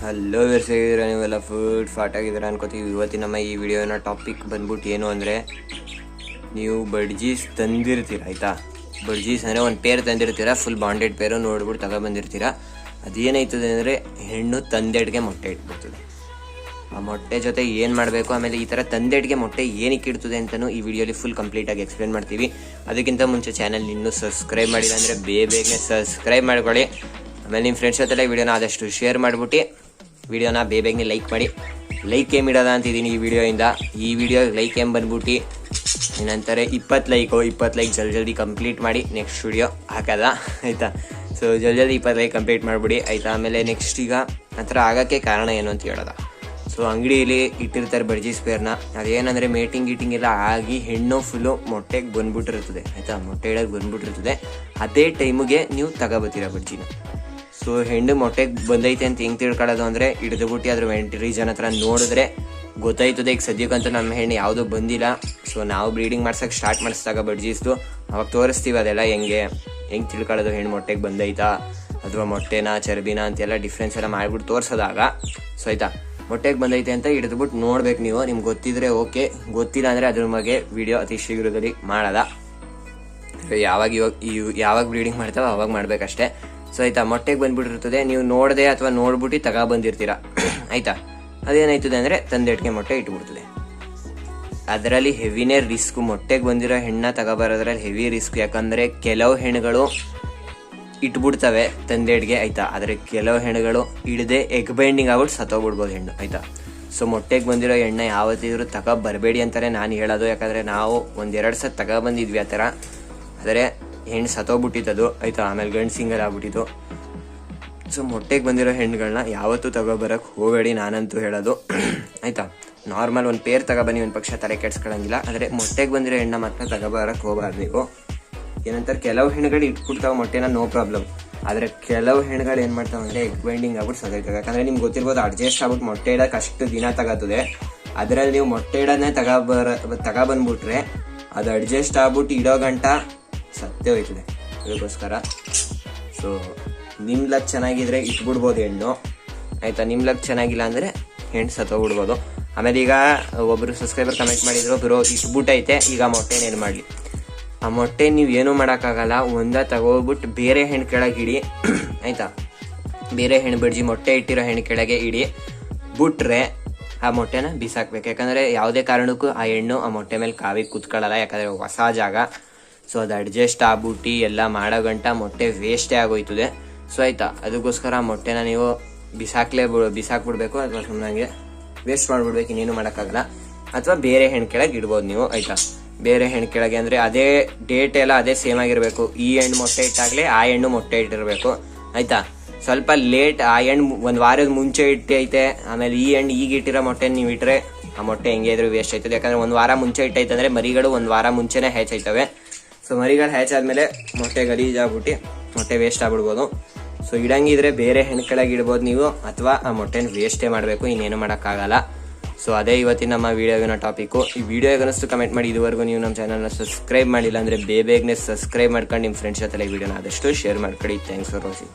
Hello ಹೇಗಿದ್ದೀರಾ ನೀವೆಲ್ಲ food ಫಾಟ್ ಆಗಿದ್ದೀರಾ ಅನ್ಕೋತೀವಿ. ಇವತ್ತಿನ ನಮ್ಮ ಈ ವಿಡಿಯೋನ ಟಾಪಿಕ್ ಬಂದ್ಬಿಟ್ಟು ಏನು ಅಂದರೆ, ನೀವು ಬಡ್ಜೀಸ್ ತಂದಿರ್ತೀರ ಆಯಿತಾ. ಬಡ್ಜೀಸ್ ಅಂದರೆ ಒಂದು ಪೇರ್ ತಂದಿರ್ತೀರ, ಫುಲ್ ಬಾಂಡೆಡ್ ಪೇರು ನೋಡ್ಬಿಟ್ಟು ತಗೊಬಂದಿರ್ತೀರ. ಅದೇನಾಯ್ತದೆ ಅಂದರೆ ಹೆಣ್ಣು ತಂದೆಡ್ಗೆ ಮೊಟ್ಟೆ ಇಟ್ಬಿಡ್ತದೆ. ಆ ಮೊಟ್ಟೆ ಜೊತೆ ಏನು ಮಾಡಬೇಕು, ಆಮೇಲೆ ಈ ಥರ ತಂದೆಡ್ಗೆ ಮೊಟ್ಟೆ ಏನಕ್ಕೆ ಇಡ್ತದೆ ಅಂತಲೂ ಈ ವಿಡಿಯೋಲಿ ಫುಲ್ ಕಂಪ್ಲೀಟಾಗಿ ಎಕ್ಸ್ಪ್ಲೇನ್ ಮಾಡ್ತೀವಿ. ಅದಕ್ಕಿಂತ ಮುಂಚೆ ಚಾನಲ್ ಇನ್ನೂ ಸಬ್ಸ್ಕ್ರೈಬ್ ಮಾಡಿಲ್ಲ ಅಂದರೆ ಬೇಗನೆ ಸಬ್ಸ್ಕ್ರೈಬ್ ಮಾಡ್ಕೊಳ್ಳಿ. ಆಮೇಲೆ ನಿಮ್ಮ ಫ್ರೆಂಡ್ಸ್ ಜೊತೆಲ್ಲ ವಿಡಿಯೋನ ಆದಷ್ಟು ಶೇರ್ ಮಾಡಿಬಿಟ್ಟು ವಿಡಿಯೋನ ಬೇಗನೆ ಲೈಕ್ ಮಾಡಿ. ಲೈಕ್ ಏಮ್ ಇಡೋದ ಅಂತಿದ್ದೀನಿ ಈ ವಿಡಿಯೋಯಿಂದ. ಈ ವಿಡಿಯೋ ಲೈಕ್ ಏಮ್ ಬಂದ್ಬಿಟ್ಟು ಏನಂತಾರೆ 20 ಲೈಕ್ ಜಲ್ದಿ ಕಂಪ್ಲೀಟ್ ಮಾಡಿ ನೆಕ್ಸ್ಟ್ ವಿಡಿಯೋ ಹಾಕೋದ ಆಯಿತಾ. ಸೊ ಜಲ್ದಿ 20 ಲೈಕ್ ಕಂಪ್ಲೀಟ್ ಮಾಡಿಬಿಡಿ ಆಯಿತಾ. ಆಮೇಲೆ ನೆಕ್ಸ್ಟ್ ಈಗ ಆ ಥರ ಆಗೋಕ್ಕೆ ಕಾರಣ ಏನು ಅಂತ ಹೇಳೋದ. ಸೊ ಅಂಗಡಿಯಲ್ಲಿ ಇಟ್ಟಿರ್ತಾರೆ ಬಡ್ಜೀಸ್ ಪೇರ್ನ. ಅದೇನಂದರೆ ಗೀಟಿಂಗ್ ಎಲ್ಲ ಆಗಿ ಹೆಣ್ಣು ಫುಲ್ಲು ಮೊಟ್ಟೆಗೆ ಬಂದ್ಬಿಟ್ಟಿರ್ತದೆ ಆಯಿತಾ. ಮೊಟ್ಟೆ ಇಡೋಕ್ಕೆ ಬಂದ್ಬಿಟ್ಟಿರ್ತದೆ. ಅದೇ ಟೈಮಿಗೆ ನೀವು ತಗೋಬತ್ತೀರ ಬಡ್ಜಿನ. ಸೊ ಹೆಣ್ಣು ಮೊಟ್ಟೆಗೆ ಬಂದೈತೆ ಅಂತ ಹೆಂಗೆ ತಿಳ್ಕೊಳ್ಳೋದು ಅಂದರೆ, ಹಿಡಿದುಬಿಟ್ಟು ಅದ್ರ ರೀಸನ್ ಹತ್ರ ನೋಡಿದ್ರೆ ಗೊತ್ತಾಯ್ತದೆ. ಈಗ ಸದ್ಯಕ್ಕಂತೂ ನಮ್ಮ ಹೆಣ್ಣು ಯಾವುದೂ ಬಂದಿಲ್ಲ. ಸೊ ನಾವು ಬ್ರೀಡಿಂಗ್ ಮಾಡ್ಸೋಕೆ ಸ್ಟಾರ್ಟ್ ಮಾಡಿಸಿದಾಗ ಬಡ್ಜೀಸ್ದು ಅವಾಗ ತೋರಿಸ್ತೀವಿ ಅದೆಲ್ಲ ಹೆಂಗೆ ತಿಳ್ಕೊಳ್ಳೋದು, ಹೆಣ್ಣು ಮೊಟ್ಟೆಗೆ ಬಂದೈತಾ ಅಥವಾ ಮೊಟ್ಟೆನ ಚರ್ಬಿನ ಅಂತೆಲ್ಲ ಡಿಫ್ರೆನ್ಸ್ ಎಲ್ಲ ಮಾಡಿಬಿಟ್ಟು ತೋರಿಸೋದಾಗ. ಸೊ ಆಯಿತಾ, ಮೊಟ್ಟೆಗೆ ಬಂದೈತೆ ಅಂತ ಹಿಡಿದ್ಬಿಟ್ಟು ನೋಡ್ಬೇಕು ನೀವು. ನಿಮ್ಗೆ ಗೊತ್ತಿದ್ರೆ ಓಕೆ, ಗೊತ್ತಿಲ್ಲ ಅಂದರೆ ಅದ್ರ ಬಗ್ಗೆ ವಿಡಿಯೋ ಅತಿ ಶೀಘ್ರದಲ್ಲಿ ಮಾಡೋದ. ಯಾವಾಗ ಬ್ರೀಡಿಂಗ್ ಮಾಡ್ತಾವೆ ಅವಾಗ ಮಾಡ್ಬೇಕಷ್ಟೇ. ಸೊ ಆಯಿತಾ, ಮೊಟ್ಟೆಗೆ ಬಂದ್ಬಿಟ್ಟಿರ್ತದೆ. ನೀವು ನೋಡದೆ ಅಥವಾ ನೋಡ್ಬಿಟ್ಟು ತಗೊಬಂದಿರ್ತೀರ ಆಯಿತಾ. ಅದೇನಾಯ್ತದೆ ಅಂದರೆ ತಂದೆಟ್ಗೆ ಮೊಟ್ಟೆ ಇಟ್ಬಿಡ್ತದೆ. ಅದರಲ್ಲಿ ಹೆವಿನೇ ರಿಸ್ಕ್. ಮೊಟ್ಟೆಗೆ ಬಂದಿರೋ ಹೆಣ್ಣ ತಗೊಬರೋದ್ರಲ್ಲಿ ಹೆವಿ ರಿಸ್ಕ್. ಯಾಕಂದರೆ ಕೆಲವು ಹೆಣ್ಣುಗಳು ಇಟ್ಬಿಡ್ತವೆ ತಂದೆಡ್ಗೆ ಆಯಿತಾ. ಆದರೆ ಕೆಲವು ಹೆಣ್ಣುಗಳು ಹಿಡ್ದೆ ಎಗ್ ಬೈಂಡಿಂಗ್ ಆಗ್ಬಿಟ್ಟು ಸತ್ತೋಗ್ಬಿಡ್ಬೋದು ಹೆಣ್ಣು ಆಯಿತಾ. ಸೊ ಮೊಟ್ಟೆಗೆ ಬಂದಿರೋ ಎಣ್ಣೆ ಯಾವತ್ತಿದ್ರು ಬರಬೇಡಿ ಅಂತಾರೆ ನಾನು ಹೇಳೋದು. ಯಾಕಂದರೆ ನಾವು 1-2 ಸತಿ ತಗೊಬಂದಿದ್ವಿ ಆ ಥರ. ಆದರೆ ಹೆಣ್ಣು ಸತ್ತೋಗ್ಬಿಟ್ಟಿತ್ತದು ಆಯಿತಾ. ಆಮೇಲೆ ಗಂಡು ಸಿಂಗಲ್ ಆಗ್ಬಿಟ್ಟಿತ್ತು. ಸೊ ಮೊಟ್ಟೆಗೆ ಬಂದಿರೋ ಹೆಣ್ಣುಗಳನ್ನ ಯಾವತ್ತೂ ತಗೊಬರೋಕ್ಕೆ ಹೋಗಬೇಡಿ, ನಾನಂತೂ ಹೇಳೋದು ಆಯಿತಾ. ನಾರ್ಮಲ್ ಒಂದು ಪೇರ್ ತಗೊಬನ್ನಿ, ಒಂದು ಪಕ್ಷ ತಲೆ ಕೆಡ್ಸ್ಕೊಳ್ಳೋಂಗಿಲ್ಲ. ಆದರೆ ಮೊಟ್ಟೆಗೆ ಬಂದಿರೋ ಹೆಣ್ಣ ಮಾತ್ರ ತಗೊಬರೋಕ್ಕೆ ಹೋಗಬಾರ್ದು ನೀವು. ಏನಂತಾರೆ, ಕೆಲವು ಹೆಣ್ಣುಗಳು ಇಟ್ಬಿಡ್ತಾವೆ ಮೊಟ್ಟೆನ, ನೋ ಪ್ರಾಬ್ಲಮ್. ಆದರೆ ಕೆಲವು ಹೆಣ್ಣುಗಳು ಏನು ಮಾಡ್ತಾವೆ ಅಂದರೆ ಎಗ್ ಬೈಂಡಿಂಗ್ ಆಗ್ಬಿಟ್ಟು ಸದೈತವೆ. ಯಾಕಂದರೆ ನಿಮ್ಗೆ ಗೊತ್ತಿರ್ಬೋದು, ಅಡ್ಜಸ್ಟ್ ಆಗ್ಬಿಟ್ಟು ಮೊಟ್ಟೆ ಇಡೋಕೆ ಅಷ್ಟು ದಿನ ತಗೋತದೆ. ಅದರಲ್ಲಿ ನೀವು ಮೊಟ್ಟೆ ಇಡೋದನ್ನೇ ತಗೊಬಂದ್ಬಿಟ್ರೆ ಅದು ಅಡ್ಜಸ್ಟ್ ಆಗ್ಬಿಟ್ಟು ಇಡೋ ಗಂಟ ಸತ್ತೇ ಹೋಯ್ತದೆ. ಅದಕ್ಕೋಸ್ಕರ ಸೊ ನಿಮ್ಮ ಲಕ್ ಚೆನ್ನಾಗಿದ್ರೆ ಇಟ್ಬಿಡ್ಬೋದು ಹೆಣ್ಣು ಆಯಿತಾ. ನಿಮ್ಮ ಲಕ್ ಚೆನ್ನಾಗಿಲ್ಲ ಅಂದರೆ ಹೆಣ್ಣು ಸತ್ತೋಗ್ಬಿಡ್ಬೋದು. ಆಮೇಲೆ ಈಗ ಒಬ್ಬರು ಸಬ್ಸ್ಕ್ರೈಬರ್ ಕಮೆಂಟ್ ಮಾಡಿದ್ರು, ಬ್ರೋ ಇಟ್ಬಿಟ್ಟೈತೆ ಈಗ ಮೊಟ್ಟೆನೇನು ಮಾಡಲಿ. ಆ ಮೊಟ್ಟೆ ನೀವು ಏನೂ ಮಾಡೋಕ್ಕಾಗಲ್ಲ. ತಗೋಬಿಟ್ಟು ಬೇರೆ ಹೆಣ್ಣು ಕೆಳಗೆ ಇಡಿ ಆಯಿತಾ. ಬೇರೆ ಹೆಣ್ಣು ಬಡ್ಜಿ ಮೊಟ್ಟೆ ಇಟ್ಟಿರೋ ಹೆಣ್ಣು ಕೆಳಗೆ ಇಡಿ ಬಿಟ್ರೆ ಆ ಮೊಟ್ಟೆನ ಬಿಸಾಕ್ಬೇಕು. ಯಾಕಂದರೆ ಯಾವುದೇ ಕಾರಣಕ್ಕೂ ಆ ಹೆಣ್ಣು ಆ ಮೊಟ್ಟೆ ಮೇಲೆ ಕಾವಿಗೆ ಕೂತ್ಕೊಳ್ಳಲ್ಲ. ಯಾಕಂದರೆ ಹೊಸ ಜಾಗ. ಸೊ ಅದು ಅಡ್ಜಸ್ಟ್ ಆಗ್ಬಿಟ್ಟು ಎಲ್ಲ ಮಾಡೋ ಗಂಟ ಮೊಟ್ಟೆ ವೇಸ್ಟೇ ಆಗೋಯ್ತದೆ. ಸೊ ಆಯಿತಾ, ಅದಕ್ಕೋಸ್ಕರ ಮೊಟ್ಟೆನ ನೀವು ಬಿಸಾಕ್ಬಿಡ್ಬೇಕು ಅಥವಾ ಸುಮ್ಮನೆ ವೇಸ್ಟ್ ಮಾಡಿಬಿಡ್ಬೇಕು. ಇನ್ನೇನು ಮಾಡೋಕ್ಕಾಗಲ್ಲ. ಅಥವಾ ಬೇರೆ ಹೆಣ್ಣು ಕೆಳಗೆ ಇಡ್ಬೋದು ನೀವು ಆಯಿತಾ. ಬೇರೆ ಹೆಣ್ಣು ಕೆಳಗೆ ಅಂದರೆ ಅದೇ ಡೇಟ್ ಎಲ್ಲ ಅದೇ ಸೇಮ್ ಆಗಿರಬೇಕು. ಈ ಹೆಣ್ಣು ಮೊಟ್ಟೆ ಇಟ್ಟಾಗಲೇ ಆ ಹೆಣ್ಣು ಮೊಟ್ಟೆ ಇಟ್ಟಿರಬೇಕು ಆಯಿತಾ. ಸ್ವಲ್ಪ ಲೇಟ್ ಆ ಹೆಣ್ಣು 1 ವಾರದ ಮುಂಚೆ ಇಟ್ಟೈತೆ, ಆಮೇಲೆ ಈ ಹೆಣ್ಣು ಈಗ ಇಟ್ಟಿರೋ ಮೊಟ್ಟೆ ನೀವು ಇಟ್ಟರೆ ಆ ಮೊಟ್ಟೆ ಹೆಂಗೆ ಇದ್ರೂ ವೇಸ್ಟ್ ಆಯ್ತದೆ. ಯಾಕಂದರೆ 1 ವಾರ ಮುಂಚೆ ಇಟ್ಟೈತೆ ಅಂದರೆ ಮರಿಗಳು 1 ವಾರ ಮುಂಚೆನೇ ಹೆಚ್ಚಾಯ್ತವೆ. ಸೊ ಮರಿಗಳು ಹೆಚ್ಚಾದ್ಮೇಲೆ ಮೊಟ್ಟೆ ಗಲೀಜಾಗ್ಬಿಟ್ಟು ಮೊಟ್ಟೆ ವೇಸ್ಟ್ ಆಗ್ಬಿಡ್ಬೋದು. ಸೊ ಇಡಂಗಿದ್ರೆ ಬೇರೆ ಹೆಣ್ಣು ಕೆಳಗೆ ಇಡ್ಬೋದು ನೀವು, ಅಥವಾ ಆ ಮೊಟ್ಟೆನ ವೇಸ್ಟೇ ಮಾಡಬೇಕು, ಇನ್ನೇನು ಮಾಡೋಕ್ಕಾಗಲ್ಲ. ಸೊ ಅದೇ ಇವತ್ತಿನ ನಮ್ಮ ವಿಡಿಯೋಗಿನ ಟಾಪಿಕ್ಕು. ಈ ವಿಡಿಯೋ ಹೇಗನ್ನಿಸ್ತು ಕಮೆಂಟ್ ಮಾಡಿ. ಇದುವರೆಗೂ ನೀವು ನಮ್ಮ ಚಾನಲ್ನ ಸಬ್ಸ್ಕ್ರೈಬ್ ಮಾಡಿಲ್ಲ ಅಂದರೆ ಬೇಗನೆ ಸಬ್ಸ್ಕ್ರೈಬ್ ಮಾಡ್ಕೊಂಡು ನಿಮ್ಮ ಫ್ರೆಂಡ್ಸ್ ಜೊತೆ ವಿಡಿಯೋನ ಆದಷ್ಟು ಶೇರ್ ಮಾಡ್ಕೊಳ್ಳಿ. Thanks for watching.